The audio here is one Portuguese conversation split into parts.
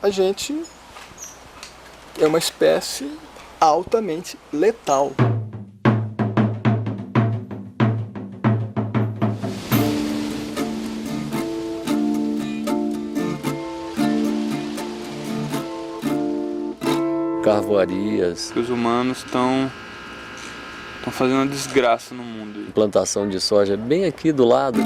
a gente é uma espécie altamente letal. Carvoarias. Os humanos estão fazendo uma desgraça no mundo. Plantação de soja bem aqui do lado.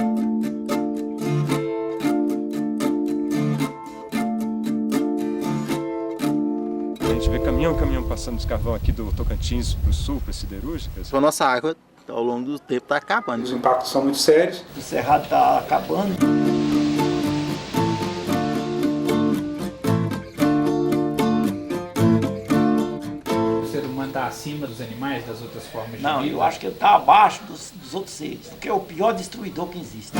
A gente vê caminhão passando os carvão aqui do Tocantins para o sul, para as siderúrgicas. A nossa água, ao longo do tempo, está acabando. Os impactos são muito sérios. O cerrado está acabando. Está acima dos animais, das outras formas de vida? Não, eu acho que ele está abaixo dos outros seres, porque é o pior destruidor que existe.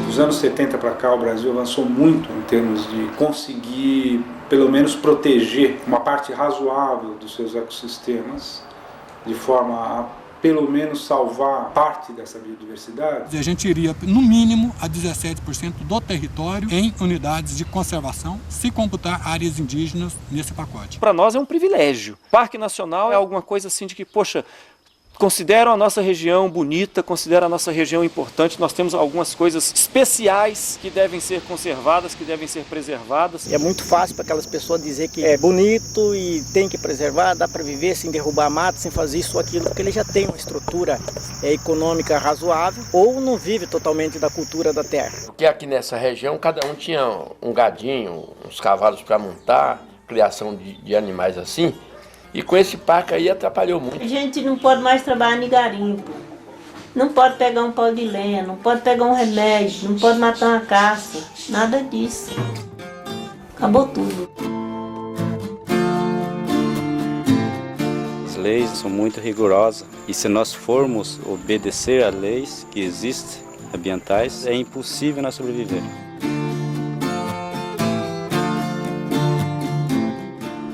Dos anos 70 para cá, o Brasil avançou muito em termos de conseguir, pelo menos, proteger uma parte razoável dos seus ecossistemas, de forma a, pelo menos, salvar parte dessa biodiversidade. A gente iria, no mínimo, a 17% do território em unidades de conservação, se computar áreas indígenas nesse pacote. Para nós é um privilégio. Parque Nacional é alguma coisa assim de que, poxa, consideram a nossa região bonita, consideram a nossa região importante. Nós temos algumas coisas especiais que devem ser conservadas, que devem ser preservadas. É muito fácil para aquelas pessoas dizer que é bonito e tem que preservar, dá para viver sem derrubar mato, sem fazer isso ou aquilo, porque ele já tem uma estrutura econômica razoável ou não vive totalmente da cultura da terra. Porque aqui nessa região cada um tinha um gadinho, uns cavalos para montar, criação de animais assim. E com esse parque aí atrapalhou muito. A gente não pode mais trabalhar em garimpo, não pode pegar um pau de lenha, não pode pegar um remédio, não pode matar uma caça, nada disso. Acabou tudo. As leis são muito rigorosas e se nós formos obedecer às leis que existem, ambientais, é impossível nós sobreviver.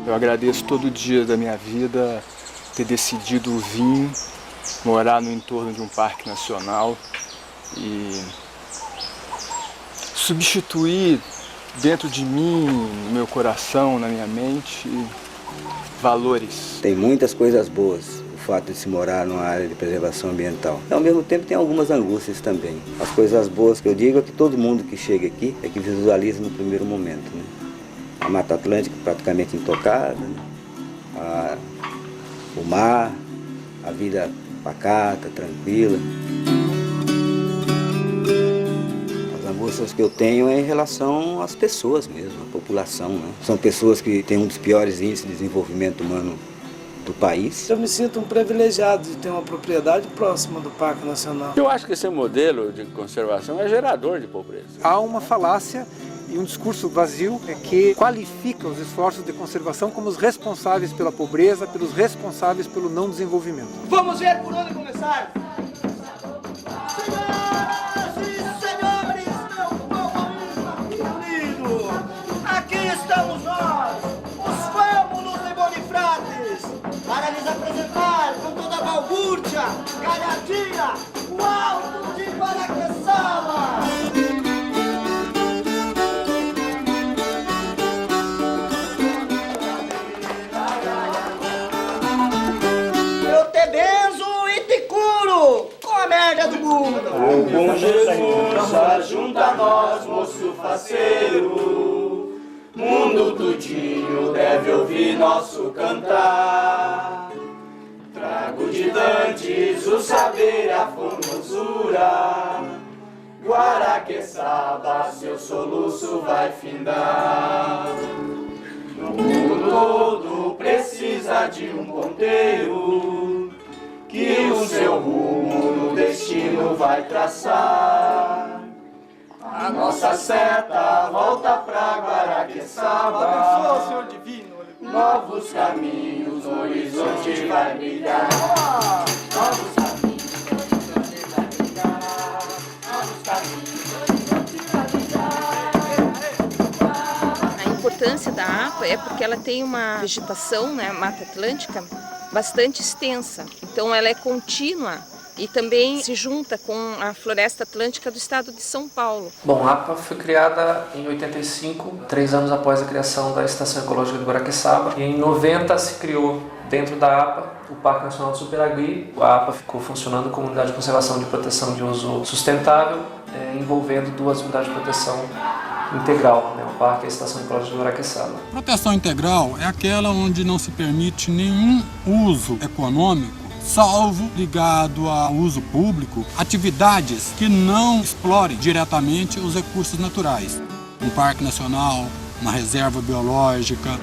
Eu agradeço todo dia da minha vida ter decidido vir morar no entorno de um parque nacional e substituir dentro de mim, no meu coração, na minha mente, valores. Tem muitas coisas boas o fato de se morar numa área de preservação ambiental. Ao mesmo tempo tem algumas angústias também. As coisas boas que eu digo é que todo mundo que chega aqui é que visualiza no primeiro momento, né? A Mata Atlântica praticamente intocada, né? O mar, a vida pacata, tranquila. As angústias que eu tenho é em relação às pessoas mesmo, à população, né? São pessoas que têm um dos piores índices de desenvolvimento humano do país. Eu me sinto um privilegiado de ter uma propriedade próxima do Parque Nacional. Eu acho que esse modelo de conservação é gerador de pobreza. Há uma falácia e um discurso vazio que qualifica os esforços de conservação como os responsáveis pela pobreza, pelos responsáveis pelo não desenvolvimento. Vamos ver por onde começar. Aqui estamos nós, os fâmulos de Bonifrates, para lhes apresentar com toda a balbúrdia, galhardia, o alto de Paraqueçaba. Eu te benzo e te curo com a merda do mundo. Com Jesus, ajunta nós, moço faceiro. Mundo tudinho deve ouvir nosso cantar. Trago de Dantes o saber e a formosura. Guaraqueçaba, seu soluço vai findar. No mundo todo precisa de um ponteiro que o seu rumo no destino vai traçar. A nossa seta volta pra Guaraqueçaba. Abençoa, Senhor Divino. Novos caminhos, no horizonte vai brilhar. Novos caminhos, no horizonte vai brilhar. importância da APA é porque ela tem uma vegetação, né, Mata Atlântica, bastante extensa. Então ela é contínua e também se junta com a Floresta Atlântica do estado de São Paulo. Bom, a APA foi criada em 85, 3 anos após a criação da Estação Ecológica de Guaraqueçaba. E em 90 se criou, dentro da APA, o Parque Nacional do Superagui. A APA ficou funcionando como unidade de conservação de proteção de uso sustentável, envolvendo 2 unidades de proteção integral, né? O Parque e a Estação Ecológica de Guaraqueçaba. Proteção integral é aquela onde não se permite nenhum uso econômico, salvo ligado ao uso público, atividades que não explorem diretamente os recursos naturais. Um parque nacional, uma reserva biológica.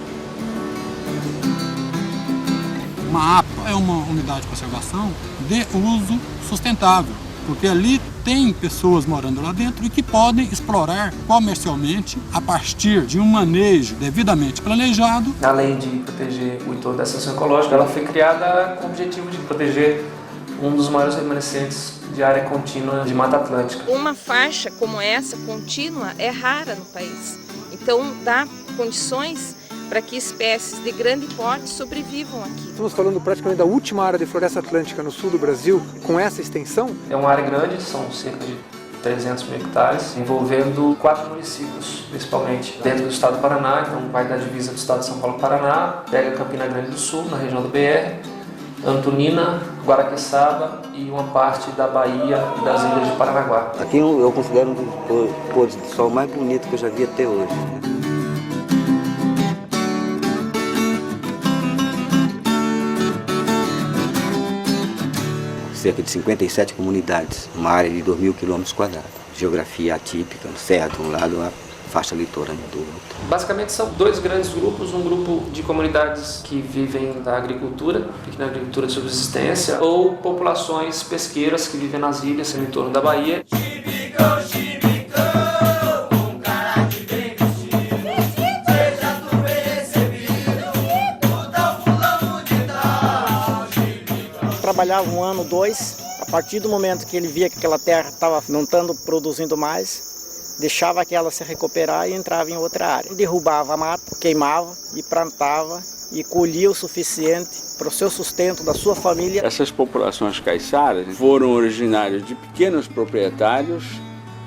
Uma APA é uma unidade de conservação de uso sustentável, porque ali tem pessoas morando lá dentro e que podem explorar comercialmente a partir de um manejo devidamente planejado. Além de proteger o entorno da estação ecológica, ela foi criada com o objetivo de proteger um dos maiores remanescentes de área contínua de Mata Atlântica. Uma faixa como essa, contínua, é rara no país. Então dá condições para que espécies de grande porte sobrevivam aqui. Estamos falando praticamente da última área de floresta atlântica no sul do Brasil, com essa extensão? É uma área grande, são cerca de 300 mil hectares, envolvendo 4 municípios, principalmente dentro do estado do Paraná, então vai da divisa do estado de São Paulo Paraná, pega Campina Grande do Sul, na região do BR, Antonina, Guaraqueçaba e uma parte da Bahia e das ilhas de Paranaguá. Aqui eu considero um dos pôres de sol mais bonito que eu já vi até hoje. Cerca de 57 comunidades, uma área de 2.000 km². Geografia atípica, serra de um lado, a faixa litorânea do outro. Basicamente são 2 grandes grupos, um grupo de comunidades que vivem da agricultura, pequena agricultura de subsistência, ou populações pesqueiras que vivem nas ilhas no entorno da Bahia. Trabalhava 1 ano, 2, a partir do momento que ele via que aquela terra estava não estando produzindo mais, deixava aquela se recuperar e entrava em outra área. Derrubava a mata, queimava e plantava e colhia o suficiente para o seu sustento, da sua família. Essas populações caiçaras foram originárias de pequenos proprietários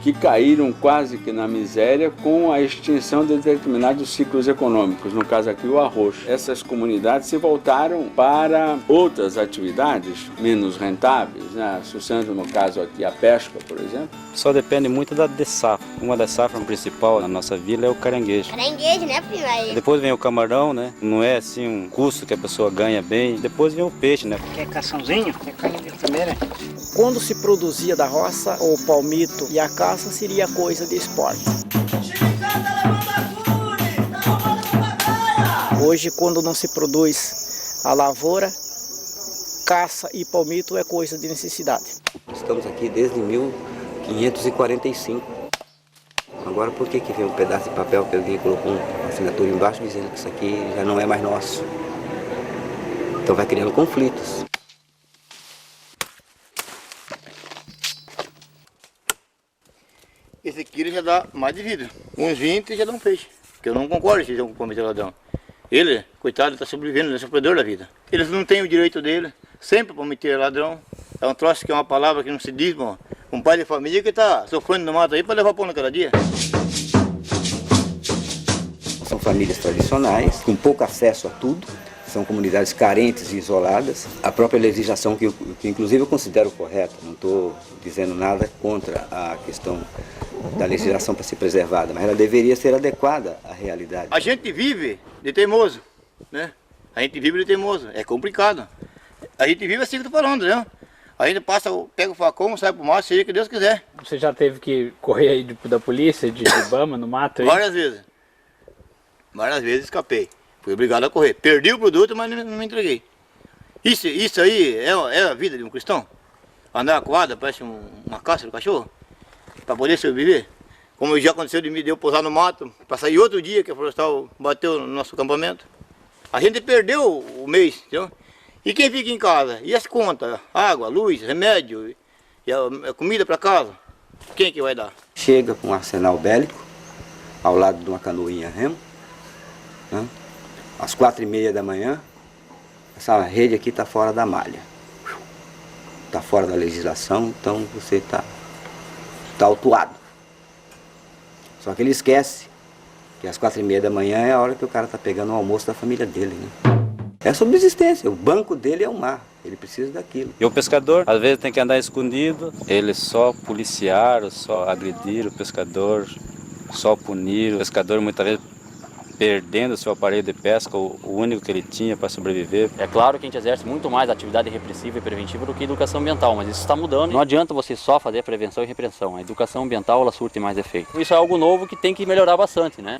que caíram quase que na miséria com a extinção de determinados ciclos econômicos, no caso aqui o arroz. Essas comunidades se voltaram para outras atividades menos rentáveis, né? Associando no caso aqui a pesca, por exemplo. Só depende muito da safra. Uma das safras principais na nossa vila é o caranguejo. Caranguejo, né, prima? Depois vem o camarão, né? Não é assim um custo que a pessoa ganha bem. Depois vem o peixe, né? Quer caçãozinho? Quer carne de primeira? Quando se produzia da roça, o palmito e a caça seria coisa de esporte. Hoje, quando não se produz a lavoura, caça e palmito é coisa de necessidade. Estamos aqui desde 1545. Agora, por que vem um pedaço de papel que alguém colocou uma assinatura embaixo dizendo que isso aqui já não é mais nosso? Então vai criando conflitos. Esse aqui já dá mais de vida. Uns 20 já dá um peixe. Porque eu não concordo se eles vão cometer ladrão. Ele, coitado, está sobrevivendo, ele é sofredor da vida. Eles não têm o direito dele, sempre para meter ladrão. É um troço que é uma palavra que não se diz, bom. Um pai de família que está sofrendo no mato aí para levar pão cada dia. São famílias tradicionais, com pouco acesso a tudo. São comunidades carentes e isoladas. A própria legislação, que inclusive eu considero correta, não estou dizendo nada contra a questão da legislação para ser preservada, mas ela deveria ser adequada à realidade. A gente vive de teimoso, né? A gente vive de teimoso, é complicado. A gente vive assim que eu estou falando, né? A gente pega o facão, sai pro mato, seja o que Deus quiser. Você já teve que correr aí da polícia, de Ibama, no mato? Aí? Várias vezes. Várias vezes escapei. Fui obrigado a correr. Perdi o produto, mas não me entreguei. Isso aí é a vida de um cristão? Andar acuado, parece uma caça do cachorro? Para poder sobreviver? Como já aconteceu de mim, deu pousar no mato, para sair outro dia que a florestal bateu no nosso acampamento. A gente perdeu o mês, entendeu? E quem fica em casa? E as contas? Água, luz, remédio, e a comida para casa? Quem que vai dar? Chega com um arsenal bélico, ao lado de uma canoinha remo, né? Às 4h30 da manhã, essa rede aqui está fora da malha. Está fora da legislação, então você está autuado. Só que ele esquece que às 4h30 da manhã é a hora que o cara está pegando o almoço da família dele, né? É subsistência, o banco dele é o mar, ele precisa daquilo. E o pescador, às vezes, tem que andar escondido, ele só policiar, só agredir o pescador, só punir. O pescador, muitas vezes, perdendo o seu aparelho de pesca, o único que ele tinha para sobreviver. É claro que a gente exerce muito mais atividade repressiva e preventiva do que educação ambiental, mas isso está mudando. Não adianta você só fazer prevenção e repressão. A educação ambiental, ela surte mais efeito. Isso é algo novo que tem que melhorar bastante, né?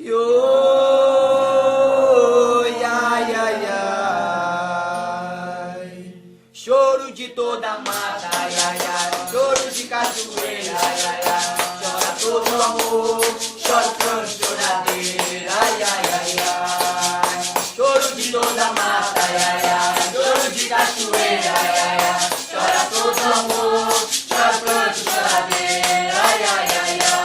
Choro de toda a mata, ai, ai, ai. Choro de cachoeira, ai, ai, ai. Chora todo o amor, chora o pranto, choradeira, ai, ai, ai, ai. Choro de toda a mata, ai, ai, ai. Choro de cachoeira, ai, ai, ai. Chora todo o amor, chora o pranto, choradeira, ai, ai, ai, ai.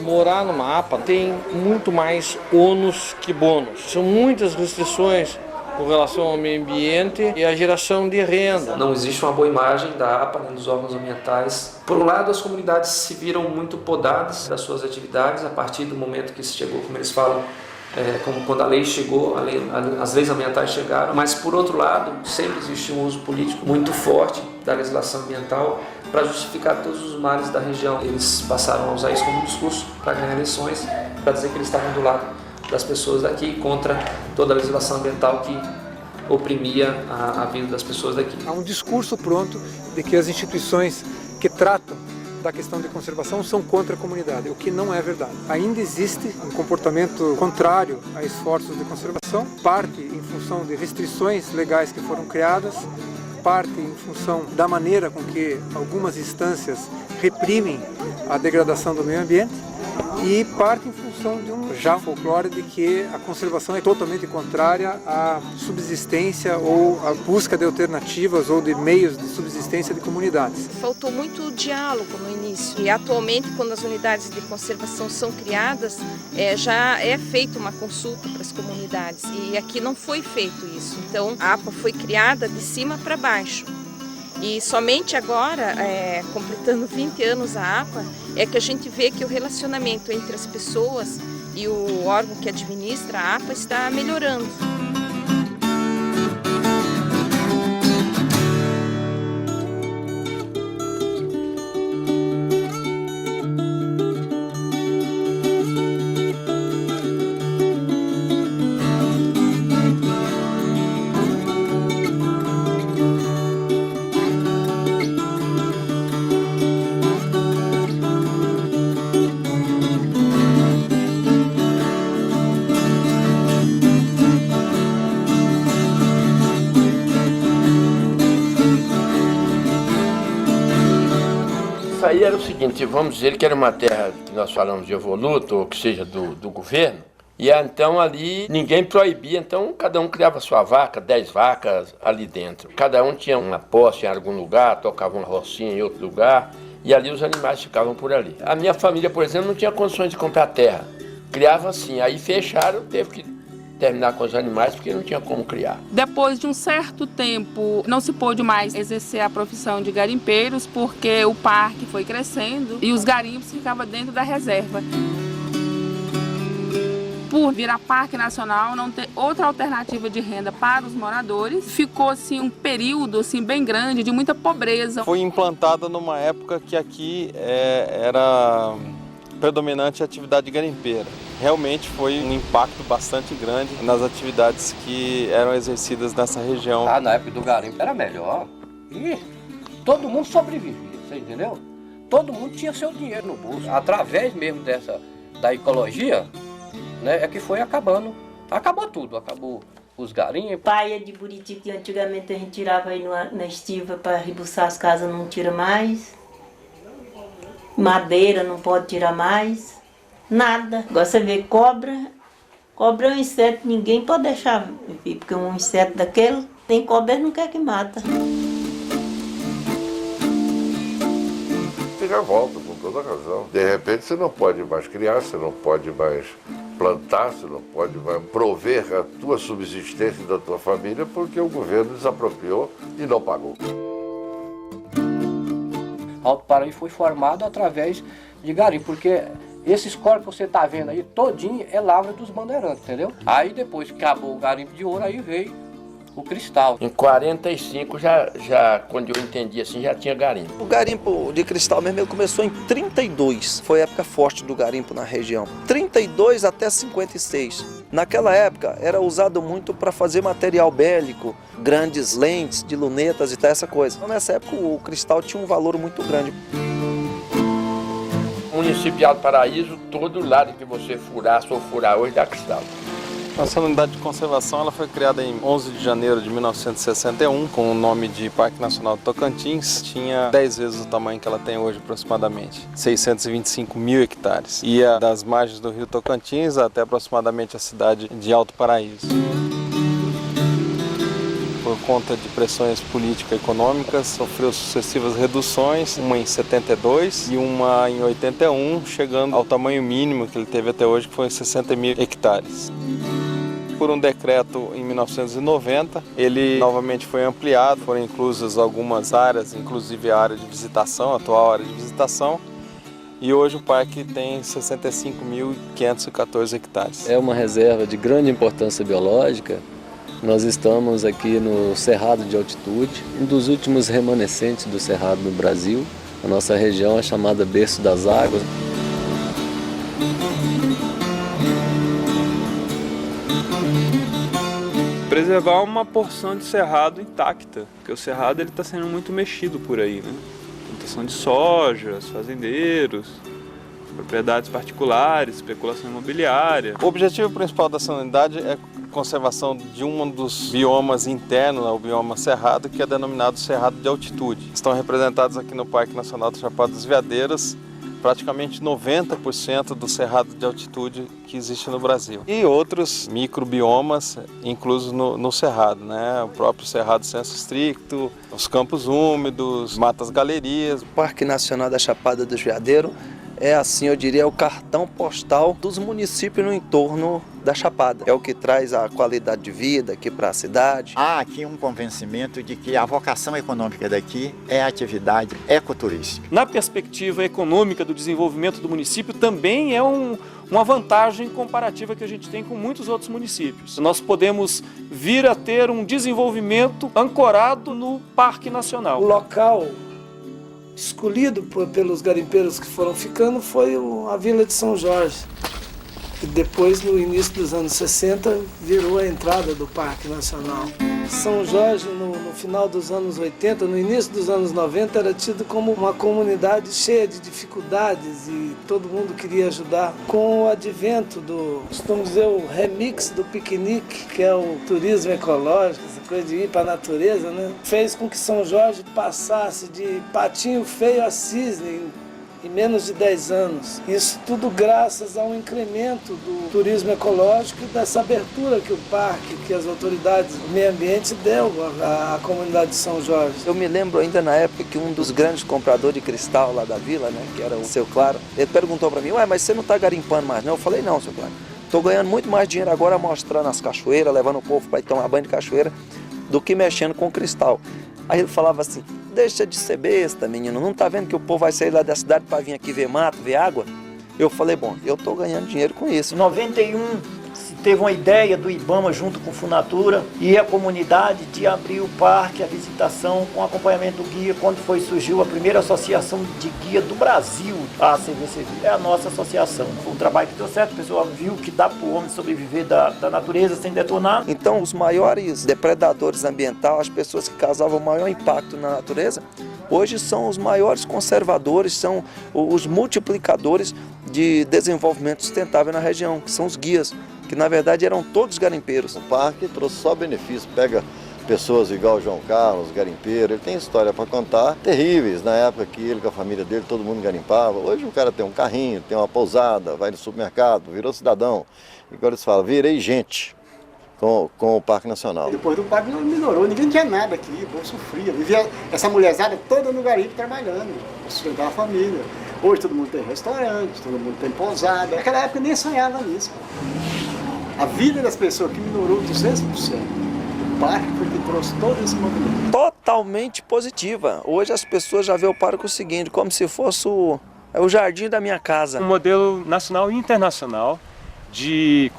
Morar numa APA tem muito mais ônus que bônus. São muitas restrições com relação ao meio ambiente e à geração de renda. Não existe uma boa imagem da APA nem dos órgãos ambientais. Por um lado, as comunidades se viram muito podadas das suas atividades a partir do momento que se chegou, como eles falam, como quando a lei chegou, as leis ambientais chegaram. Mas, por outro lado, sempre existe um uso político muito forte da legislação ambiental para justificar todos os males da região. Eles passaram a usar isso como discurso para ganhar eleições, para dizer que eles estavam do lado das pessoas daqui contra toda a legislação ambiental que oprimia a vida das pessoas daqui. Há um discurso pronto de que as instituições que tratam da questão de conservação são contra a comunidade, o que não é verdade. Ainda existe um comportamento contrário a esforços de conservação, parte em função de restrições legais que foram criadas, parte em função da maneira com que algumas instâncias reprimem a degradação do meio ambiente e parte em função de um já folclore de que a conservação é totalmente contrária à subsistência ou à busca de alternativas ou de meios de subsistência de comunidades. Faltou muito diálogo no início e atualmente, quando as unidades de conservação são criadas, já é feita uma consulta para as comunidades e aqui não foi feito isso. Então a APA foi criada de cima para baixo. E somente agora, completando 20 anos a APA, é que a gente vê que o relacionamento entre as pessoas e o órgão que administra a APA está melhorando. Isso aí era o seguinte, vamos dizer que era uma terra que nós falamos de evoluto, ou que seja do governo, e então ali ninguém proibia, então cada um criava sua vaca, 10 vacas ali dentro. Cada um tinha uma posse em algum lugar, tocava uma rocinha em outro lugar, e ali os animais ficavam por ali. A minha família, por exemplo, não tinha condições de comprar terra, criava assim, aí fecharam, teve que terminar com os animais porque não tinha como criar. Depois de um certo tempo, não se pôde mais exercer a profissão de garimpeiros porque o parque foi crescendo e os garimpos ficavam dentro da reserva. Por virar parque nacional, não ter outra alternativa de renda para os moradores, ficou assim, um período assim, bem grande de muita pobreza. Foi implantada numa época que aqui era predominante a atividade garimpeira. Realmente foi um impacto bastante grande nas atividades que eram exercidas nessa região. Na época do garimpo era melhor e todo mundo sobrevivia, você entendeu? Todo mundo tinha seu dinheiro no bolso. Através mesmo da ecologia, né, é que foi acabando. Acabou tudo, acabou os garimpos. Paia de buriti que antigamente a gente tirava aí na estiva para rebuçar as casas, não tira mais. Madeira não pode tirar mais. Nada. Agora você vê cobra. Cobra é um inseto, ninguém pode deixar, porque um inseto daquele, tem cobra não quer que mata. Você já volta, toda razão. De repente você não pode mais criar, você não pode mais plantar, você não pode mais prover a tua subsistência da tua família porque o governo desapropriou e não pagou. Alto Paraíba foi formado através de garimpo, porque esse score que você está vendo aí, todinho, é lavra dos bandeirantes, entendeu? Aí depois que acabou o garimpo de ouro, aí veio o cristal. Em 45, já quando eu entendi assim, já tinha garimpo. O garimpo de cristal mesmo ele começou em 32, foi a época forte do garimpo na região. 32 até 56. Naquela época era usado muito para fazer material bélico, grandes lentes de lunetas e tal, essa coisa. Então, nessa época o cristal tinha um valor muito grande. O município de Alto Paraíso, todo lado que você furar, se for furar hoje, dá cristal. Essa unidade de conservação ela foi criada em 11 de janeiro de 1961 com o nome de Parque Nacional do Tocantins. Tinha 10 vezes o tamanho que ela tem hoje aproximadamente, 625 mil hectares. Ia das margens do rio Tocantins até aproximadamente a cidade de Alto Paraíso. Por conta de pressões políticas e econômicas, sofreu sucessivas reduções, uma em 72 e uma em 81, chegando ao tamanho mínimo que ele teve até hoje, que foi 60 mil hectares. Por um decreto em 1990, ele novamente foi ampliado, foram inclusas algumas áreas, inclusive a área de visitação, a atual área de visitação, e hoje o parque tem 65.514 hectares. É uma reserva de grande importância biológica. Nós estamos aqui no Cerrado de Altitude, um dos últimos remanescentes do Cerrado no Brasil. A nossa região é chamada Berço das Águas. Preservar uma porção de cerrado intacta, porque o cerrado está sendo muito mexido por aí, né? Plantação de soja, fazendeiros, propriedades particulares, especulação imobiliária. O objetivo principal dessa unidade é a conservação de um dos biomas internos, o bioma cerrado, que é denominado Cerrado de Altitude. Estão representados aqui no Parque Nacional do Chapada dos Veadeiros praticamente 90% do cerrado de altitude que existe no Brasil. E outros microbiomas inclusos no cerrado, né? O próprio Cerrado Senso Estricto, os campos úmidos, matas galerias. O Parque Nacional da Chapada dos Veadeiros é, assim, eu diria, o cartão postal dos municípios no entorno da Chapada. É o que traz a qualidade de vida aqui para a cidade. Há aqui um convencimento de que a vocação econômica daqui é a atividade ecoturística. Na perspectiva econômica do desenvolvimento do município, também é uma vantagem comparativa que a gente tem com muitos outros municípios. Nós podemos vir a ter um desenvolvimento ancorado no Parque Nacional. O local escolhido pelos garimpeiros que foram ficando foi a Vila de São Jorge, que depois, no início dos anos 60, virou a entrada do Parque Nacional. São Jorge, no final dos anos 80, no início dos anos 90, era tido como uma comunidade cheia de dificuldades e todo mundo queria ajudar. Com o advento costumamos dizer, o remix do piquenique, que é o turismo ecológico, essa coisa de ir para a natureza, né? Fez com que São Jorge passasse de patinho feio a cisne em menos de 10 anos. Isso tudo graças a um incremento do turismo ecológico e dessa abertura que o parque, que as autoridades do meio ambiente deu à comunidade de São Jorge. Eu me lembro ainda na época que um dos grandes compradores de cristal lá da vila, né, que era o seu Claro, ele perguntou para mim, ué, mas você não está garimpando mais não? Eu falei, não, seu Claro, estou ganhando muito mais dinheiro agora mostrando as cachoeiras, levando o povo para ir tomar banho de cachoeira, do que mexendo com cristal. Aí ele falava assim, deixa de ser besta, menino, não tá vendo que o povo vai sair lá da cidade para vir aqui ver mato, ver água? Eu falei, bom, eu tô ganhando dinheiro com isso. Em 91, se teve uma ideia do IBAMA junto com o Funatura e a comunidade de abrir o parque, a visitação com acompanhamento do guia, quando surgiu a primeira associação de guia do Brasil, a CVCV. É a nossa associação. Foi um trabalho que deu certo, a pessoa viu que dá para o homem sobreviver da natureza sem detonar. Então, os maiores depredadores ambientais, as pessoas que causavam o maior impacto na natureza, hoje são os maiores conservadores, são os multiplicadores de desenvolvimento sustentável na região, que são os guias, que na verdade eram todos garimpeiros. O parque trouxe só benefício, pega pessoas igual o João Carlos, garimpeiro, ele tem história para contar terríveis, na época que ele com a família dele, todo mundo garimpava. Hoje o cara tem um carrinho, tem uma pousada, vai no supermercado, virou cidadão. Agora eles falam, virei gente. com o Parque Nacional. Depois do parque não melhorou, ninguém tinha nada aqui, o povo sofria. Vivia essa mulherzada toda no garimpo trabalhando, para sustentar a família. Hoje todo mundo tem restaurante, todo mundo tem pousada. Naquela época nem sonhava nisso. A vida das pessoas que melhorou 200%. O parque foi que trouxe todo esse movimento. Totalmente positiva. Hoje as pessoas já veem o parque o seguinte, como se fosse o jardim da minha casa. Um modelo nacional e internacional de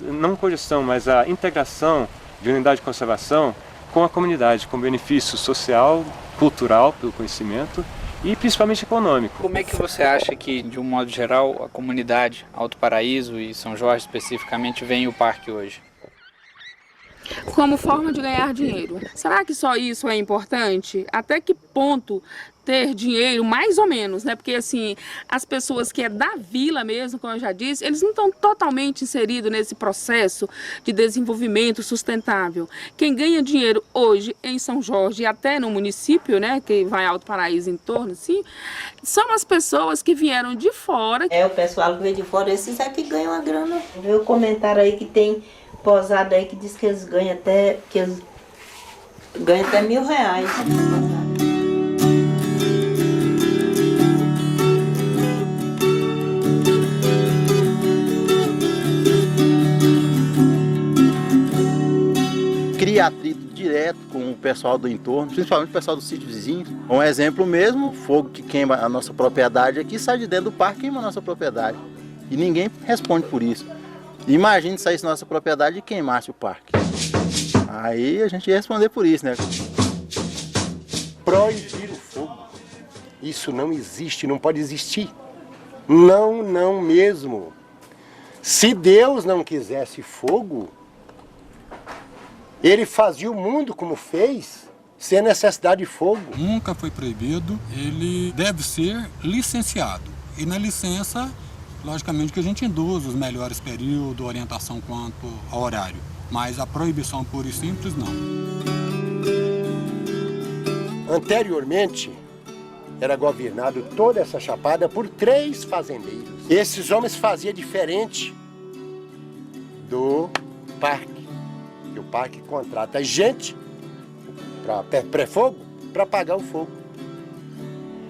não cogestão, mas a integração de unidade de conservação com a comunidade, com benefício social, cultural, pelo conhecimento e principalmente econômico. Como é que você acha que, de um modo geral, a comunidade Alto Paraíso e São Jorge especificamente vê o parque hoje? Como forma de ganhar dinheiro. Será que só isso é importante? Até que ponto ter dinheiro, mais ou menos, né? Porque assim, as pessoas que é da vila mesmo, como eu já disse, eles não estão totalmente inseridos nesse processo de desenvolvimento sustentável. Quem ganha dinheiro hoje em São Jorge e até no município, né, que vai Alto Paraíso em torno, assim, são as pessoas que vieram de fora. É, o pessoal que veio de fora, esses é que ganham a grana. Viu o comentário aí que tem posada aí que diz que eles ganham até, R$1.000. Cria atrito direto com o pessoal do entorno, principalmente o pessoal do sítio vizinho. Um exemplo mesmo, o fogo que queima a nossa propriedade aqui sai de dentro do parque e queima a nossa propriedade. E ninguém responde por isso. Imagine saísse da nossa propriedade e queimasse o parque. Aí a gente ia responder por isso, né? Proibir o fogo. Isso não existe, não pode existir. Não mesmo. Se Deus não quisesse fogo, Ele fazia o mundo como fez, sem necessidade de fogo. Nunca foi proibido, ele deve ser licenciado. E na licença, logicamente que a gente induz os melhores períodos, orientação quanto ao horário. Mas a proibição pura e simples, não. Anteriormente, era governado toda essa chapada por 3 fazendeiros. Esses homens faziam diferente do parque. O parque contrata gente para pré-fogo para pagar o fogo.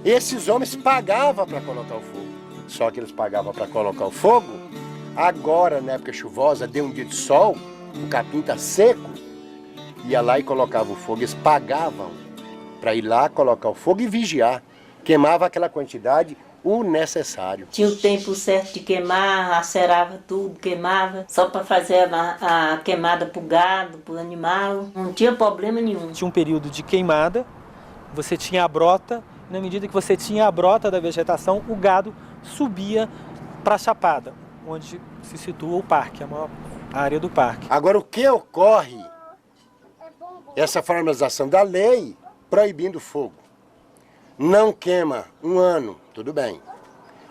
Esses homens pagavam para colocar o fogo. Só que eles pagavam para colocar o fogo. Agora, na época chuvosa, deu um dia de sol, o capim está seco, ia lá e colocava o fogo. Eles pagavam para ir lá colocar o fogo e vigiar. Queimava aquela quantidade, o necessário. Tinha o tempo certo de queimar, acerava tudo, queimava, só para fazer a queimada para o gado, para o animal. Não tinha problema nenhum. Tinha um período de queimada, você tinha a brota, e na medida que você tinha a brota da vegetação, o gado subia para a chapada, onde se situa o parque, a maior área do parque. Agora, o que ocorre? Essa formalização da lei proibindo o fogo. Não queima 1 ano, tudo bem.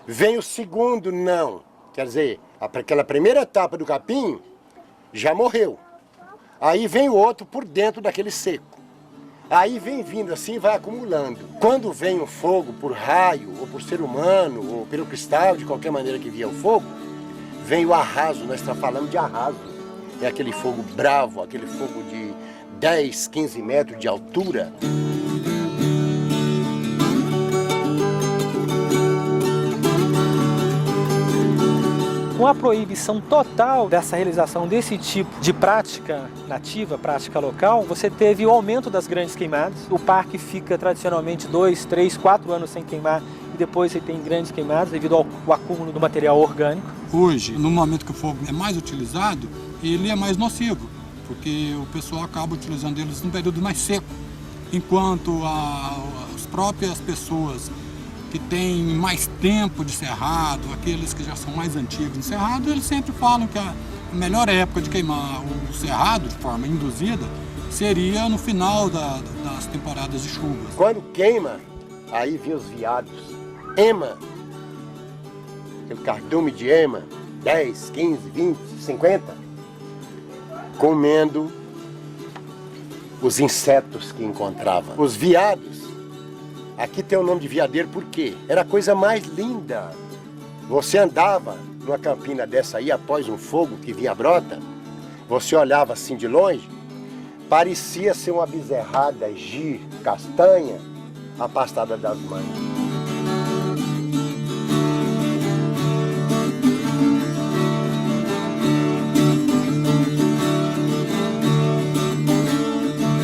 Vem o segundo não. Quer dizer, aquela primeira etapa do capim já morreu. Aí vem o outro por dentro daquele seco. Aí vem vindo assim e vai acumulando. Quando vem o fogo por raio, ou por ser humano, ou pelo cristal, de qualquer maneira que vier o fogo, vem o arraso, nós estamos falando de arraso. É aquele fogo bravo, aquele fogo de 10, 15 metros de altura. Com a proibição total dessa realização desse tipo de prática nativa, prática local, você teve o aumento das grandes queimadas. O parque fica tradicionalmente 2, 3, 4 anos sem queimar e depois você tem grandes queimadas devido ao acúmulo do material orgânico. Hoje, no momento que o fogo é mais utilizado, ele é mais nocivo, porque o pessoal acaba utilizando eles num período mais seco, enquanto as próprias pessoas que têm mais tempo de cerrado, aqueles que já são mais antigos de cerrado, eles sempre falam que a melhor época de queimar o cerrado de forma induzida seria no final das temporadas de chuvas. Quando queima, aí vem os veados, ema, aquele cardume de ema, 10, 15, 20, 50, comendo os insetos que encontrava. Os veados, aqui tem o nome de veadeiro por quê? Era a coisa mais linda. Você andava numa campina dessa aí, após um fogo que vinha a brota, Você olhava assim de longe, parecia ser uma bezerrada gir, castanha, afastada das mães.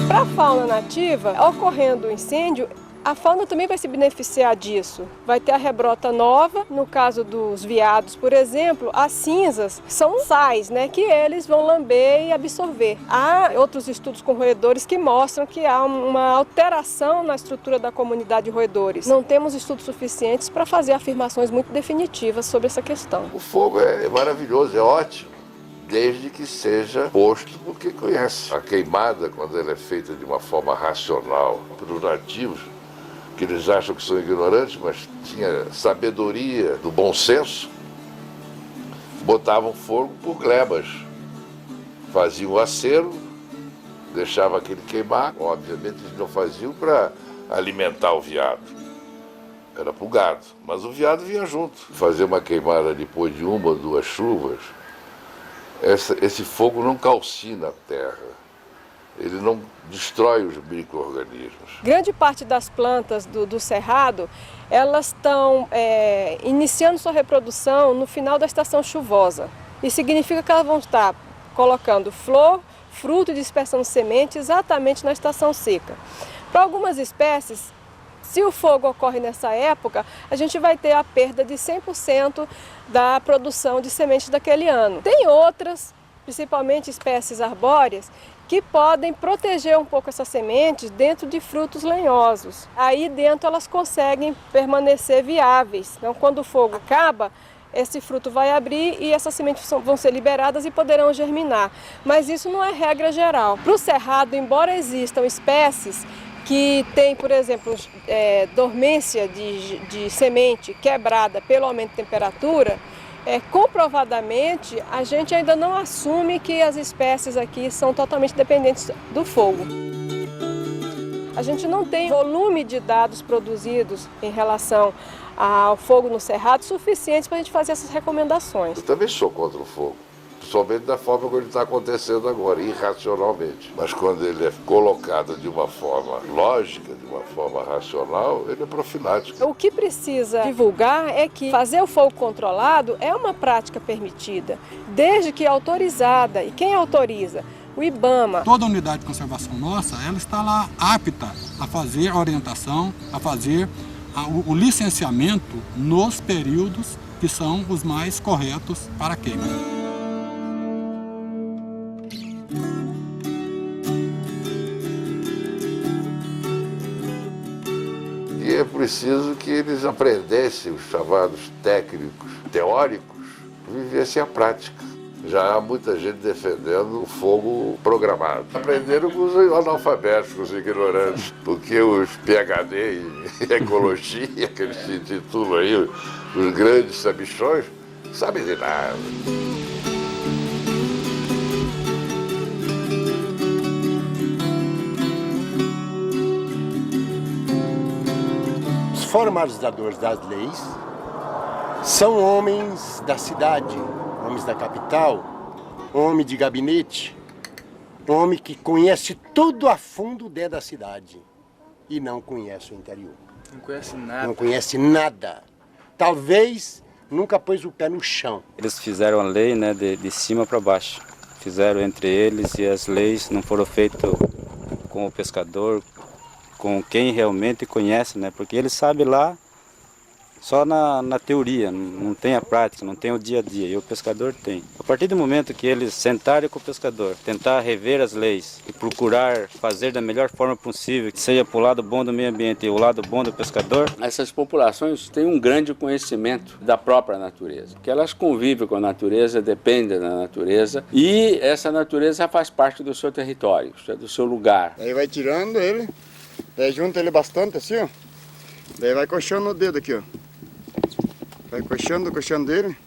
Para a fauna nativa, ocorrendo o incêndio, a fauna também vai se beneficiar disso. Vai ter a rebrota nova, no caso dos veados, por exemplo, as cinzas são sais, né, que eles vão lamber e absorver. Há outros estudos com roedores que mostram que há uma alteração na estrutura da comunidade de roedores. Não temos estudos suficientes para fazer afirmações muito definitivas sobre essa questão. O fogo é maravilhoso, é ótimo, desde que seja posto por quem conhece. A queimada, quando ela é feita de uma forma racional para os nativos, que eles acham que são ignorantes, mas tinha sabedoria do bom senso, botavam fogo por glebas, faziam o acero, deixavam aquele queimar. Obviamente eles não faziam para alimentar o veado, era para o gado, mas o veado vinha junto. Fazer uma queimada depois de uma ou duas chuvas, esse fogo não calcina a terra, ele não destrói os micro-organismos. Grande parte das plantas do cerrado, elas estão iniciando sua reprodução no final da estação chuvosa. Isso significa que elas vão estar colocando flor, fruto e dispersando semente exatamente na estação seca. Para algumas espécies, se o fogo ocorre nessa época, a gente vai ter a perda de 100% da produção de sementes daquele ano. Tem outras, principalmente espécies arbóreas, que podem proteger um pouco essas sementes dentro de frutos lenhosos. Aí dentro elas conseguem permanecer viáveis. Então, quando o fogo acaba, esse fruto vai abrir e essas sementes vão ser liberadas e poderão germinar. Mas isso não é regra geral. Para o cerrado, embora existam espécies que têm, por exemplo, dormência de semente quebrada pelo aumento de temperatura, comprovadamente, a gente ainda não assume que as espécies aqui são totalmente dependentes do fogo. A gente não tem volume de dados produzidos em relação ao fogo no cerrado suficientes para a gente fazer essas recomendações. Eu também sou contra o fogo, principalmente da forma como ele está acontecendo agora, irracionalmente. Mas quando ele é colocado de uma forma lógica, de uma forma racional, ele é profilático. O que precisa divulgar é que fazer o fogo controlado é uma prática permitida, desde que autorizada. E quem autoriza? O IBAMA. Toda unidade de conservação nossa, ela está lá apta a fazer a orientação, a fazer o licenciamento nos períodos que são os mais corretos para a queima. E é preciso que eles aprendessem, os chamados técnicos teóricos, vivessem a prática. Já há muita gente defendendo o fogo programado. Aprenderam com os analfabetos, com os ignorantes, porque os PhD em ecologia, que eles se intitulam aí, os grandes sabichões, sabem de nada. Os formalizadores das leis são homens da cidade, homens da capital, homem de gabinete, homem que conhece tudo a fundo dentro da cidade e não conhece o interior. Não conhece nada. Não conhece nada. Talvez nunca pôs o pé no chão. Eles fizeram a lei, né, de cima para baixo. Fizeram entre eles e as leis não foram feitas com o pescador, com quem realmente conhece, né? Porque ele sabe lá só na teoria, não tem a prática, não tem o dia a dia, e o pescador tem. A partir do momento que eles sentarem com o pescador, tentar rever as leis e procurar fazer da melhor forma possível, que seja para o lado bom do meio ambiente e o lado bom do pescador. Essas populações têm um grande conhecimento da própria natureza, que elas convivem com a natureza, dependem da natureza, e essa natureza faz parte do seu território, do seu lugar. Aí vai tirando ele, daí junta ele bastante assim, ó, daí vai coxando o dedo aqui, ó. Vai coxando ele,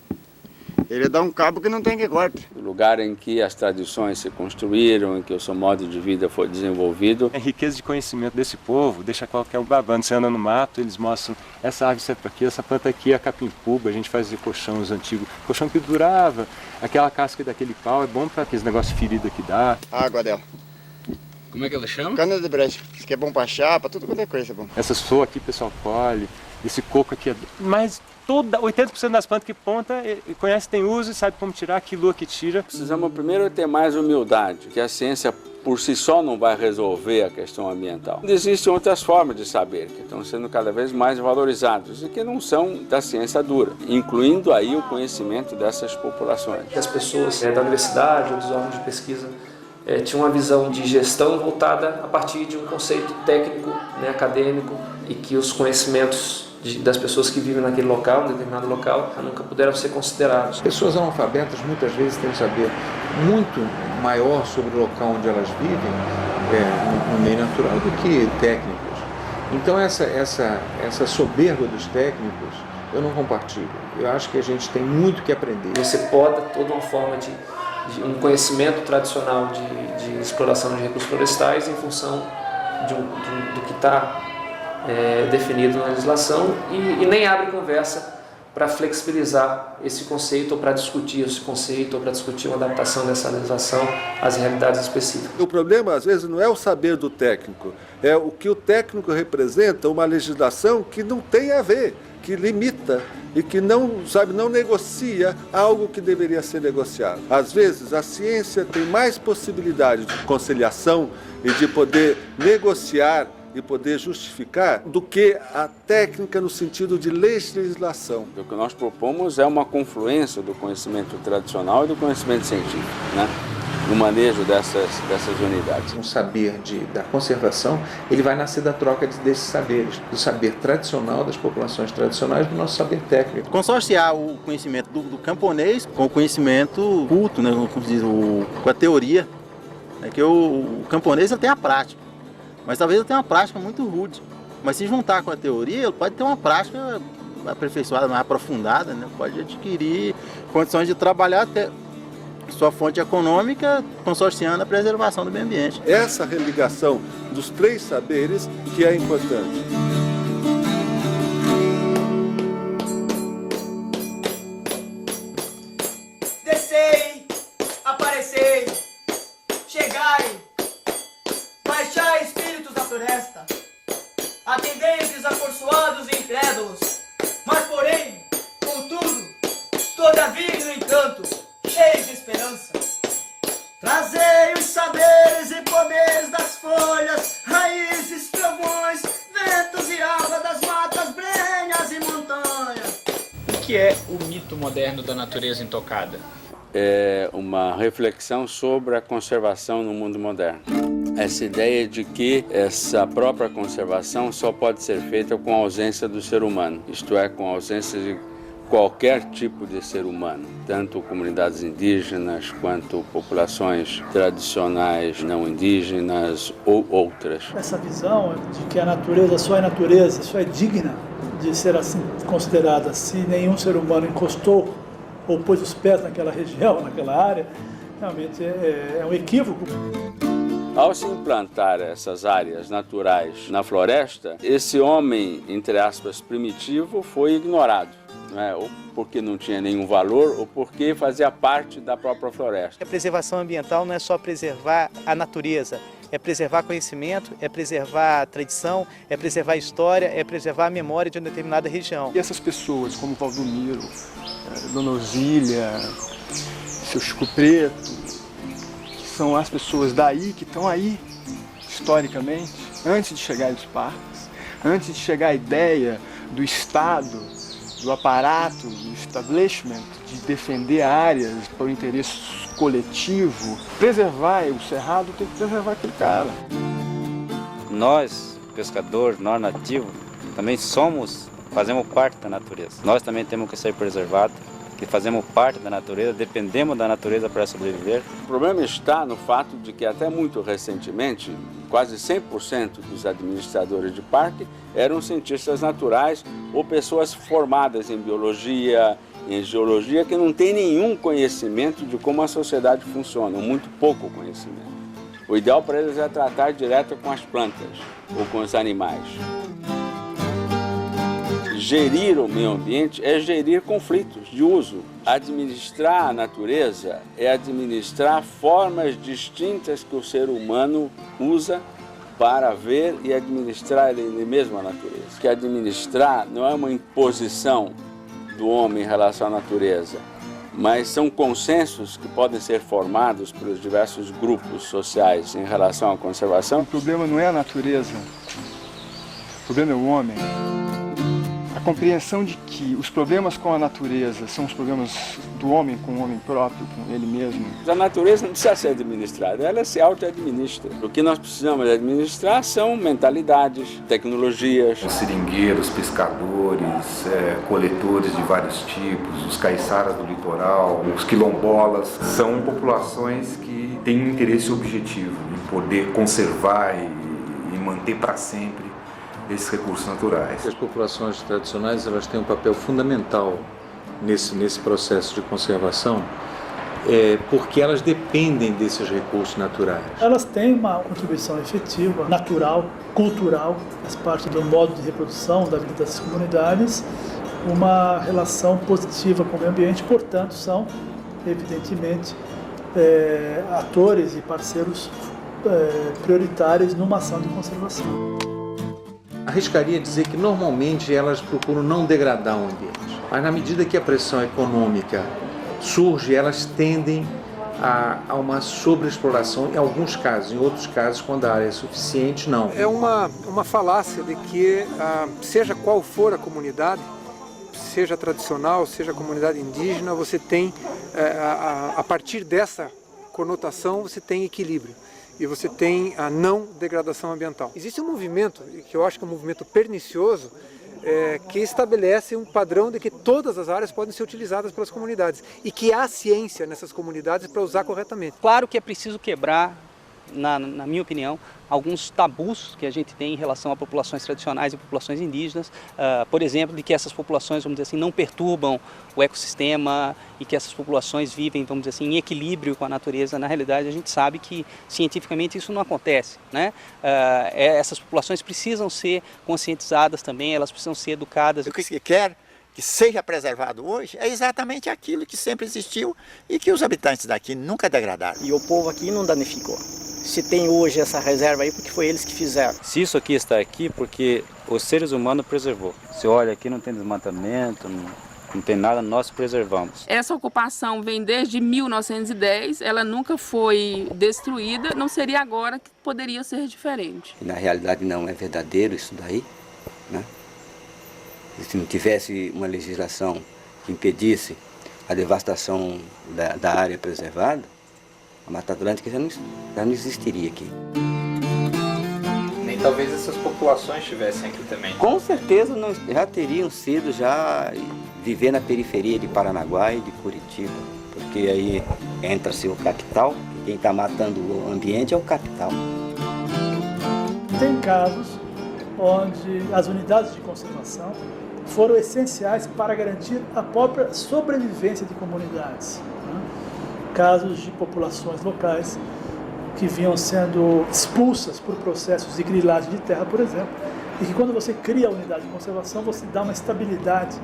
ele dá um cabo que não tem que cortar. O lugar em que as tradições se construíram, em que o seu modo de vida foi desenvolvido. A riqueza de conhecimento desse povo deixa qualquer um babando. Você anda no mato, eles mostram essa árvore serve para quê? Essa planta aqui é a capim-puba, a gente fazia colchões antigos, colchão que durava, aquela casca daquele pau é bom para aqueles negócios feridos que dá. A água dela. Como é que ela chama? Cana de brejo. Isso aqui é bom para chapa, tudo quanto é coisa é bom. Essas flores aqui o pessoal colhe, esse coco aqui é... Mas 80% das plantas que planta conhece, tem uso e sabe como tirar, que lua que tira. Precisamos primeiro ter mais humildade, que a ciência por si só não vai resolver a questão ambiental. Existem outras formas de saber que estão sendo cada vez mais valorizadas e que não são da ciência dura, incluindo aí o conhecimento dessas populações. As pessoas da universidade ou dos órgãos de pesquisa tinham uma visão de gestão voltada a partir de um conceito técnico, acadêmico, e que os conhecimentos das pessoas que vivem naquele local, determinado local, nunca puderam ser considerados. Pessoas analfabetas muitas vezes têm um saber muito maior sobre o local onde elas vivem, no meio natural, do que técnicos. Então essa soberba dos técnicos eu não compartilho. Eu acho que a gente tem muito que aprender. Você poda toda uma forma de um conhecimento tradicional de exploração de recursos florestais em função do que está definido na legislação e nem abre conversa para flexibilizar esse conceito ou para discutir esse conceito ou para discutir uma adaptação dessa legislação às realidades específicas. O problema, às vezes, não é o saber do técnico, é o que o técnico representa, uma legislação que não tem a ver, que limita e que não negocia algo que deveria ser negociado. Às vezes, a ciência tem mais possibilidade de conciliação e de poder negociar e poder justificar do que a técnica no sentido de legislação. O que nós propomos é uma confluência do conhecimento tradicional e do conhecimento científico, no manejo dessas unidades. Um saber da conservação, ele vai nascer da troca desses saberes, do saber tradicional das populações tradicionais, do nosso saber técnico. Consorciar o conhecimento do camponês com o conhecimento culto, com a teoria, que o camponês ele tem a prática. Mas talvez ele tenha uma prática muito rude. Mas se juntar com a teoria, ele pode ter uma prática aperfeiçoada, mais aprofundada, pode adquirir condições de trabalhar até sua fonte econômica, consorciando a preservação do meio ambiente. Essa religação dos três saberes que é importante. Descei, aparecei, chegai, baixai espíritos da floresta, atendei os desaforçoados e incrédulos, mas porém, contudo, todavia no encanto, cheios de esperança. Trazei os saberes e poderes das folhas, raízes, trovões, ventos e água das matas, brenhas e montanhas. O que é o mito moderno da natureza intocada? É uma reflexão sobre a conservação no mundo moderno. Essa ideia de que essa própria conservação só pode ser feita com a ausência do ser humano, isto é, com a ausência de qualquer tipo de ser humano, tanto comunidades indígenas quanto populações tradicionais não indígenas ou outras. Essa visão de que a natureza só é digna de ser assim considerada se nenhum ser humano encostou ou pôs os pés naquela região, naquela área, realmente é um equívoco. Ao se implantar essas áreas naturais na floresta, esse homem, entre aspas, primitivo, foi ignorado. Ou porque não tinha nenhum valor, ou porque fazia parte da própria floresta. A preservação ambiental não é só preservar a natureza, é preservar conhecimento, é preservar a tradição, é preservar a história, é preservar a memória de uma determinada região. E essas pessoas, como Valdomiro, Dona Osília, seu Chico Preto, que são as pessoas daí, que estão aí, historicamente, antes de chegar aos parques, antes de chegar à ideia do Estado, do aparato, do establishment, de defender áreas para o interesse coletivo. Preservar o cerrado tem que preservar aquele cara. Nós, pescadores, nós nativos, também fazemos parte da natureza. Nós também temos que ser preservados, que fazemos parte da natureza, dependemos da natureza para sobreviver. O problema está no fato de que até muito recentemente, quase 100% dos administradores de parque eram cientistas naturais ou pessoas formadas em biologia, em geologia, que não têm nenhum conhecimento de como a sociedade funciona, ou muito pouco conhecimento. O ideal para eles é tratar direto com as plantas ou com os animais. gerir o meio ambiente é gerir conflitos de uso. Administrar a natureza é administrar formas distintas que o ser humano usa para ver e administrar ele mesmo a natureza. Que administrar não é uma imposição do homem em relação à natureza, mas são consensos que podem ser formados pelos diversos grupos sociais em relação à conservação. O problema não é a natureza, o problema é o homem. A compreensão de que os problemas com a natureza são os problemas do homem com o homem próprio, com ele mesmo. A natureza não precisa ser administrada, ela se auto-administra. O que nós precisamos administrar são mentalidades, tecnologias. Os seringueiros, pescadores, coletores de vários tipos, os caiçaras do litoral, os quilombolas, são populações que têm um interesse objetivo em poder conservar e manter para sempre esses recursos naturais. As populações tradicionais elas têm um papel fundamental nesse processo de conservação, porque elas dependem desses recursos naturais. Elas têm uma contribuição efetiva, natural, cultural, faz parte do modo de reprodução da vida das comunidades, uma relação positiva com o meio ambiente, portanto são, evidentemente, atores e parceiros prioritários numa ação de conservação. Arriscaria dizer que normalmente elas procuram não degradar o ambiente, mas na medida que a pressão econômica surge, elas tendem a uma sobreexploração em alguns casos, em outros casos, quando a área é suficiente, não. É uma falácia de que, seja qual for a comunidade, seja tradicional, seja a comunidade indígena, você tem, a partir dessa conotação, você tem equilíbrio. E você tem a não degradação ambiental. Existe um movimento, que eu acho que é um movimento pernicioso, que estabelece um padrão de que todas as áreas podem ser utilizadas pelas comunidades e que há ciência nessas comunidades para usar corretamente. Claro que é preciso quebrar, na minha opinião, alguns tabus que a gente tem em relação a populações tradicionais e populações indígenas, por exemplo, de que essas populações, vamos dizer assim, não perturbam o ecossistema e que essas populações vivem, vamos dizer assim, em equilíbrio com a natureza. Na realidade, a gente sabe que cientificamente isso não acontece, né? Essas populações precisam ser conscientizadas também, elas precisam ser educadas. O que se quer que seja preservado hoje é exatamente aquilo que sempre existiu e que os habitantes daqui nunca degradaram. E o povo aqui não danificou. Se tem hoje essa reserva aí, porque foi eles que fizeram. Se isso aqui está aqui, porque os seres humanos preservou. Se olha aqui, não tem desmatamento, não tem nada, nós preservamos. Essa ocupação vem desde 1910, ela nunca foi destruída, não seria agora que poderia ser diferente. E na realidade não é verdadeiro isso daí, né? Se não tivesse uma legislação que impedisse a devastação da área preservada, a Mata Atlântica já não existiria aqui. Nem talvez essas populações estivessem aqui também. Com certeza já teriam sido viver na periferia de Paranaguá e de Curitiba, porque aí entra-se o capital, e quem está matando o ambiente é o capital. Tem casos onde as unidades de conservação foram essenciais para garantir a própria sobrevivência de comunidades. Casos de populações locais que vinham sendo expulsas por processos de grilagem de terra, por exemplo, e que quando você cria a unidade de conservação, você dá uma estabilidade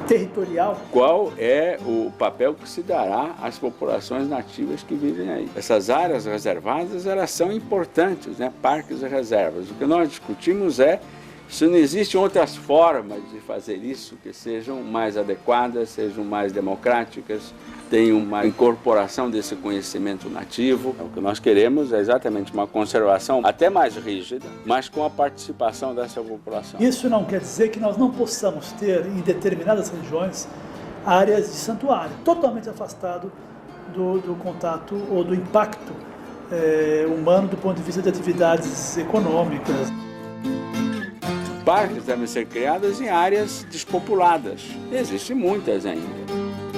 territorial. Qual é o papel que se dará às populações nativas que vivem aí? Essas áreas reservadas, elas são importantes, né? Parques e reservas. O que nós discutimos é se não existem outras formas de fazer isso que sejam mais adequadas, sejam mais democráticas, tenham uma incorporação desse conhecimento nativo. O que nós queremos é exatamente uma conservação até mais rígida, mas com a participação dessa população. Isso não quer dizer que nós não possamos ter, em determinadas regiões, áreas de santuário, totalmente afastado do contato ou do impacto humano do ponto de vista de atividades econômicas. Parques devem ser criados em áreas despopuladas. Existem muitas ainda.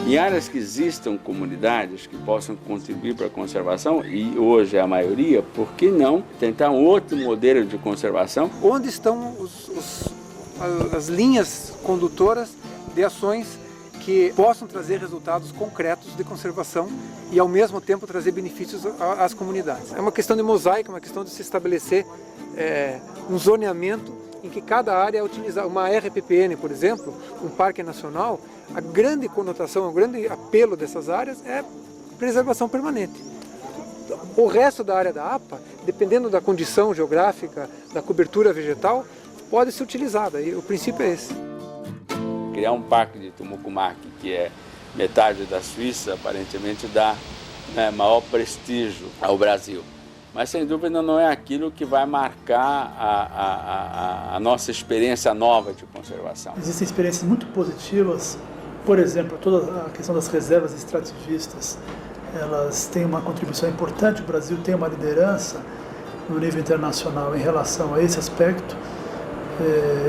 Em áreas que existam comunidades que possam contribuir para a conservação, e hoje é a maioria, por que não tentar um outro modelo de conservação? Onde estão as linhas condutoras de ações que possam trazer resultados concretos de conservação e, ao mesmo tempo, trazer benefícios às comunidades? É uma questão de mosaico, é uma questão de se estabelecer um zoneamento em que cada área é utilizada. Uma RPPN, por exemplo, um parque nacional, a grande conotação, o grande apelo dessas áreas é preservação permanente. O resto da área da APA, dependendo da condição geográfica, da cobertura vegetal, pode ser utilizada, e o princípio é esse. Criar um parque de Tumucumaque, que é metade da Suíça, aparentemente dá, né, maior prestígio ao Brasil. Mas, sem dúvida, não é aquilo que vai marcar a nossa experiência nova de conservação. Existem experiências muito positivas, por exemplo, toda a questão das reservas extrativistas, elas têm uma contribuição importante, o Brasil tem uma liderança no nível internacional em relação a esse aspecto.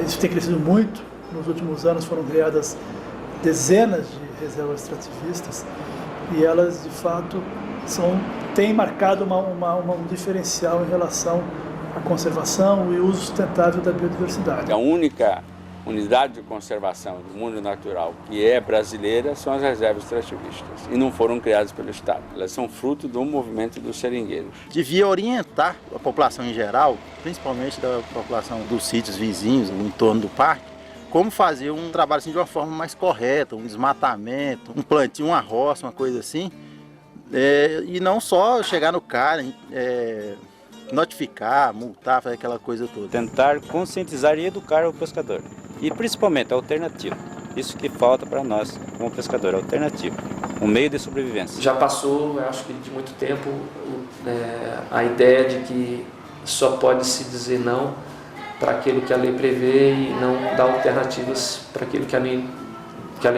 Isso tem crescido muito, nos últimos anos foram criadas dezenas de reservas extrativistas e elas, de fato, têm marcado um diferencial em relação à conservação e uso sustentável da biodiversidade. A única unidade de conservação do mundo natural que é brasileira são as reservas extrativistas e não foram criadas pelo Estado. Elas são fruto do movimento dos seringueiros. Devia orientar a população em geral, principalmente da população dos sítios vizinhos, no entorno do parque, como fazer um trabalho assim, de uma forma mais correta, um desmatamento, um plantio, uma roça, uma coisa assim, e não só chegar no cara, notificar, multar, fazer aquela coisa toda. Tentar conscientizar e educar o pescador. E principalmente a alternativa. Isso que falta para nós como pescador, a alternativa. Um meio de sobrevivência. Já passou, eu acho que de muito tempo, a ideia de que só pode se dizer não para aquilo que a lei prevê e não dar alternativas para aquilo que a lei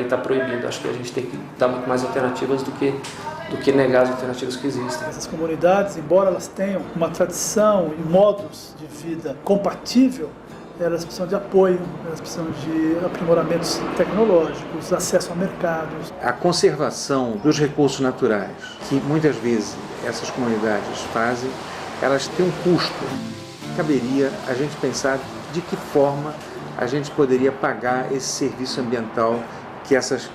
está proibindo. Acho que a gente tem que dar muito mais alternativas do que negar as alternativas que existem. Essas comunidades, embora elas tenham uma tradição e modos de vida compatível, elas precisam de apoio, elas precisam de aprimoramentos tecnológicos, acesso a mercados. A conservação dos recursos naturais, que muitas vezes essas comunidades fazem, elas têm um custo. Caberia a gente pensar de que forma a gente poderia pagar esse serviço ambiental que essas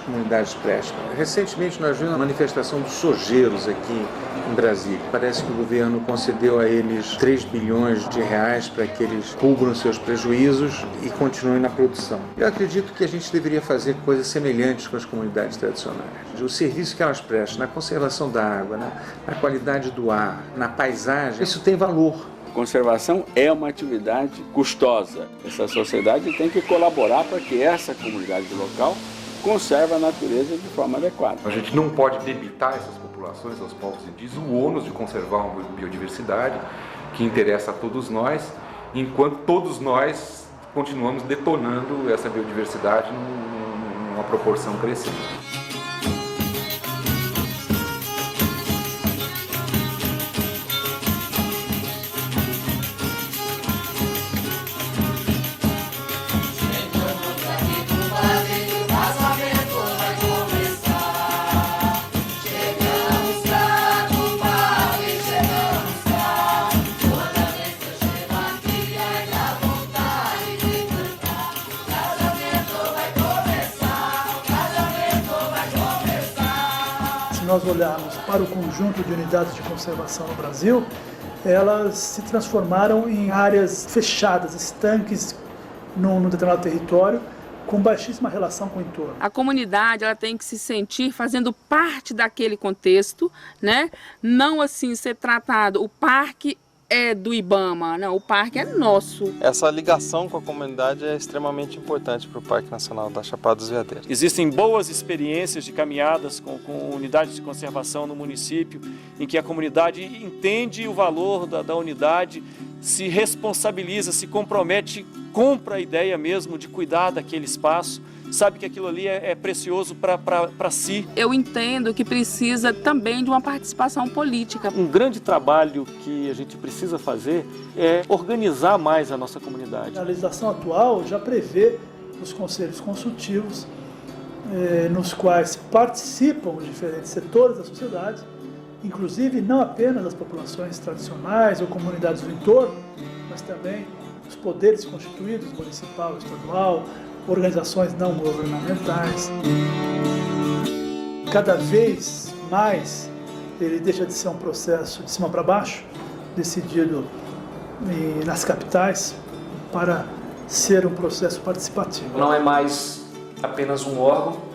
comunidades prestam. Recentemente nós vimos a manifestação dos sojeiros aqui em Brasília. Parece que o governo concedeu a eles 3 bilhões de reais para que eles cubram seus prejuízos e continuem na produção. Eu acredito que a gente deveria fazer coisas semelhantes com as comunidades tradicionais. O serviço que elas prestam na conservação da água, na qualidade do ar, na paisagem, isso tem valor. Conservação é uma atividade custosa. Essa sociedade tem que colaborar para que essa comunidade local conserve a natureza de forma adequada. A gente não pode debitar essas populações, aos povos indígenas, o ônus de conservar uma biodiversidade que interessa a todos nós, enquanto todos nós continuamos detonando essa biodiversidade numa proporção crescente. Se nós olharmos para o conjunto de unidades de conservação no Brasil, elas se transformaram em áreas fechadas, estanques num determinado território, com baixíssima relação com o entorno. A comunidade ela tem que se sentir fazendo parte daquele contexto, né? Não assim ser tratado, o parque é do IBAMA, não, o parque é nosso. Essa ligação com a comunidade é extremamente importante para o Parque Nacional da Chapada dos Veadeiros. Existem boas experiências de caminhadas com unidades de conservação no município, em que a comunidade entende o valor da unidade, se responsabiliza, se compromete, compra a ideia mesmo de cuidar daquele espaço, sabe que aquilo ali é precioso para si. Eu entendo que precisa também de uma participação política. Um grande trabalho que a gente precisa fazer é organizar mais a nossa comunidade. A legislação atual já prevê os conselhos consultivos, nos quais participam os diferentes setores da sociedade, inclusive não apenas as populações tradicionais ou comunidades do entorno, mas também os poderes constituídos, municipal, estadual, organizações não governamentais. Cada vez mais ele deixa de ser um processo de cima para baixo, decidido nas capitais, para ser um processo participativo. Não é mais apenas um órgão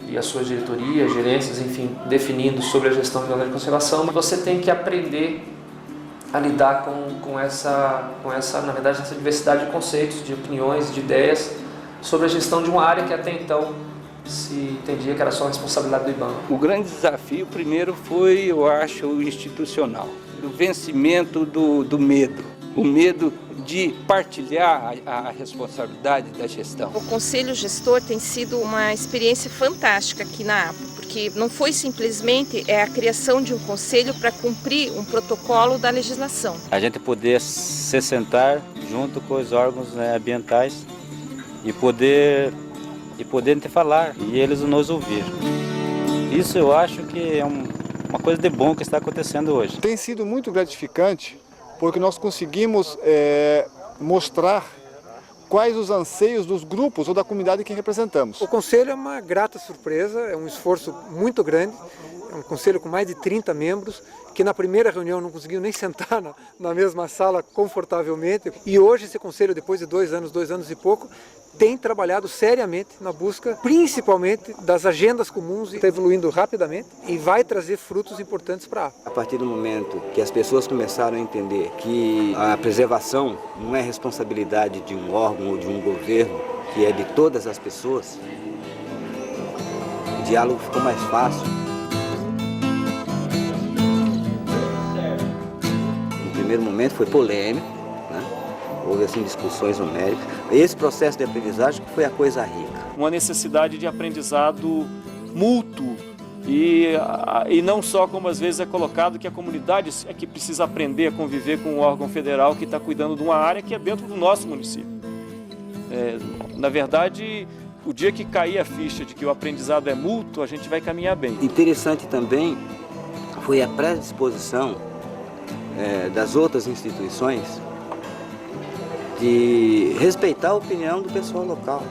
e a sua diretoria, gerências, enfim, definindo sobre a gestão de unidade de conservação, mas você tem que aprender a lidar com essa, na verdade, essa diversidade de conceitos, de opiniões, de ideias sobre a gestão de uma área que até então se entendia que era só a responsabilidade do IBAMA. O grande desafio primeiro foi, eu acho, o institucional, o vencimento do medo, o medo de partilhar a responsabilidade da gestão. O Conselho Gestor tem sido uma experiência fantástica aqui na APA, porque não foi simplesmente a criação de um conselho para cumprir um protocolo da legislação. A gente poder se sentar junto com os órgãos, né, ambientais e poder te falar e eles nos ouvir. Isso eu acho que é uma coisa de bom que está acontecendo hoje. Tem sido muito gratificante porque nós conseguimos mostrar quais os anseios dos grupos ou da comunidade que representamos. O Conselho é uma grata surpresa, é um esforço muito grande, é um Conselho com mais de 30 membros, que na primeira reunião não conseguiu nem sentar na mesma sala confortavelmente, e hoje esse Conselho, depois de 2 anos e pouco, tem trabalhado seriamente na busca, principalmente das agendas comuns, está evoluindo rapidamente e vai trazer frutos importantes para a APA. A partir do momento que as pessoas começaram a entender que a preservação não é responsabilidade de um órgão ou de um governo, que é de todas as pessoas, o diálogo ficou mais fácil. No primeiro momento foi polêmico, houve assim discussões numéricas. Esse processo de aprendizagem foi a coisa rica. Uma necessidade de aprendizado mútuo e não só como às vezes é colocado que a comunidade é que precisa aprender a conviver com um órgão federal que está cuidando de uma área que é dentro do nosso município. Na verdade, o dia que cair a ficha de que o aprendizado é mútuo, a gente vai caminhar bem. Interessante também foi a predisposição das outras instituições de respeitar a opinião do pessoal local.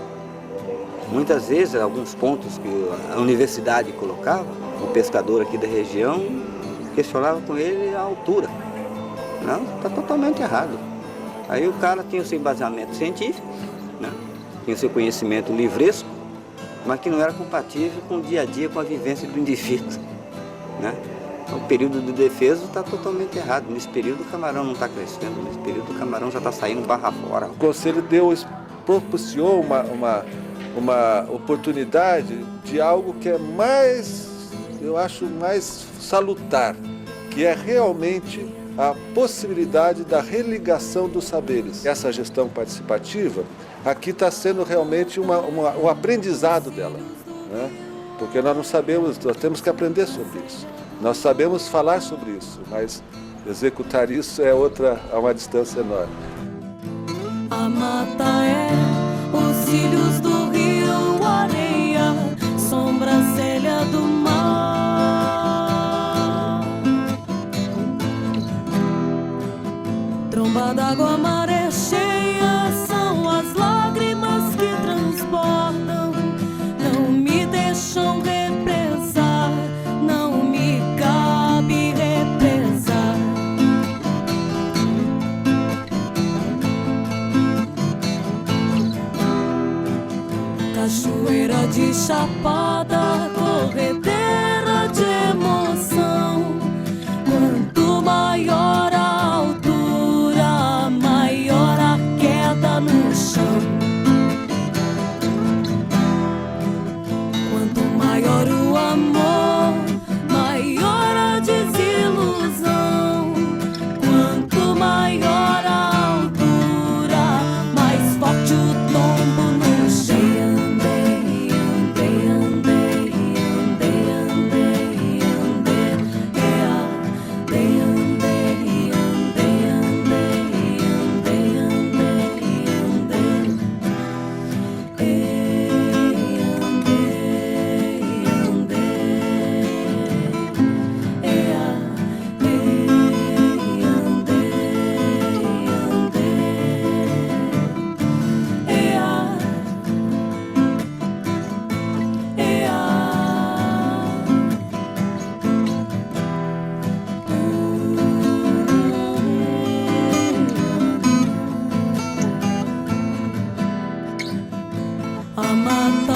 Muitas vezes, alguns pontos que a universidade colocava, o pescador aqui da região questionava com ele a altura. Não, está totalmente errado. Aí o cara tinha o seu embasamento científico, né? Tinha o seu conhecimento livresco, mas que não era compatível com o dia a dia, com a vivência do indivíduo, né? O período de defesa está totalmente errado. Nesse período o camarão não está crescendo, nesse período o camarão já está saindo barra fora. O Conselho propiciou uma oportunidade de algo que é mais, eu acho, mais salutar, que é realmente a possibilidade da religação dos saberes. Essa gestão participativa aqui está sendo realmente um aprendizado dela, né? Porque nós não sabemos, nós temos que aprender sobre isso. Nós sabemos falar sobre isso, mas executar isso é uma distância enorme. A mata é os cílios do rio, areia, sobrancelha do mar. Tromba d'água, maré cheia, são as lágrimas que transportam, não me deixam represar, não me cabe represar. Cachoeira de chapada, corredeira de emoção. Quanto maior a altura, maior a queda no chão. Quanto maior o amor, maior a desilusão. Quanto maior a altura, mais forte o tombo no chão. Andei, andei, andei, andei, a matar.